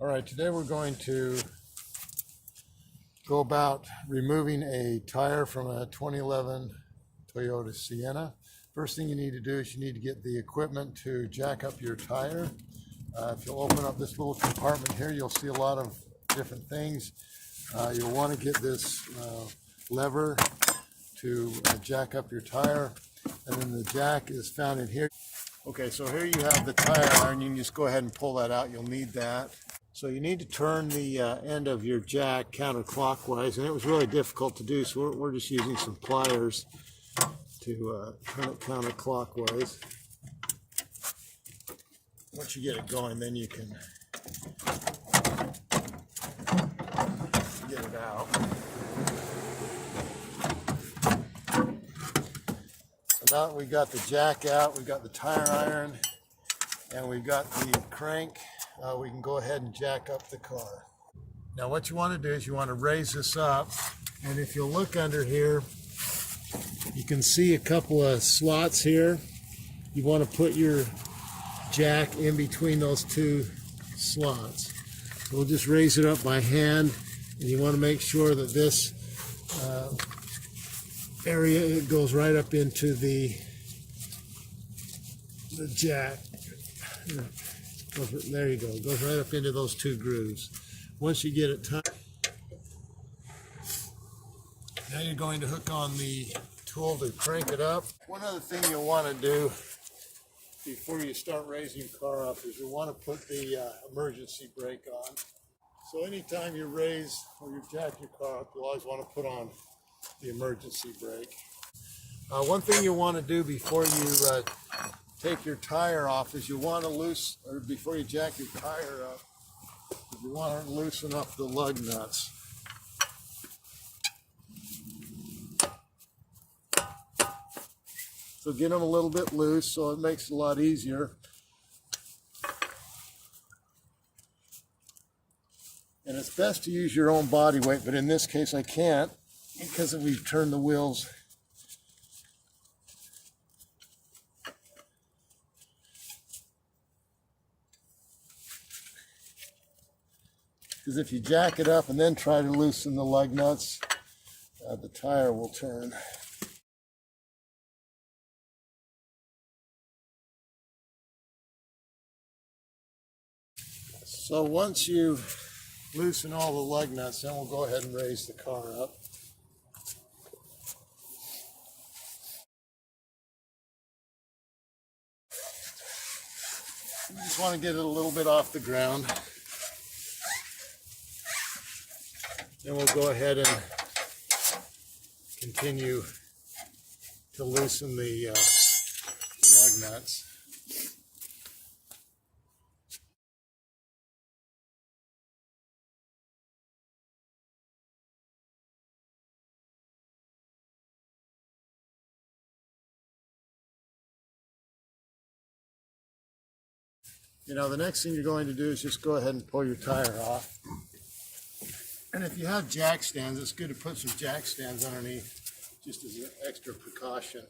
All right, today we're going to go about removing a tire from a 2011 Toyota Sienna. First thing you need to do is you need to get the equipment to jack up your tire. If you'll open up this little compartment here, you'll see a lot of different things. You'll want to get this lever to jack up your tire, and then the jack is found in here. Okay, so here you have the tire iron. You can just go ahead and pull that out. You'll need that. So you need to turn the end of your jack counterclockwise, and it was really difficult to do, so we're just using some pliers to turn it counterclockwise. Once you get it going, then you can get it out. So now that we've got the jack out, we've got the tire iron, and we've got the crank, we can go ahead and jack up the car. Now what you want to do is you want to raise this up, and if you'll look under here, you can see a couple of slots here. You want to put your jack in between those two slots. So we'll just raise it up by hand, and you want to make sure that this area goes right up into the jack. There you go. It goes right up into those two grooves. Once you get it tight, now you're going to hook on the tool to crank it up. One other thing you'll want to do before you start raising your car up is you'll want to put the emergency brake on. So anytime you raise or you jack your car up, you'll always want to put on the emergency brake. One thing you'll want to do before you take your tire off is you want to before you jack your tire up, you want to loosen up the lug nuts. So get them a little bit loose so it makes it a lot easier. And it's best to use your own body weight, but in this case I can't because we've turned the wheels. Because if you jack it up and then try to loosen the lug nuts, the tire will turn. So once you loosen all the lug nuts, then we'll go ahead and raise the car up. You just want to get it a little bit off the ground. Then we'll go ahead and continue to loosen the lug nuts. You know, the next thing you're going to do is just go ahead and pull your tire off. And if you have jack stands, it's good to put some jack stands underneath just as an extra precaution.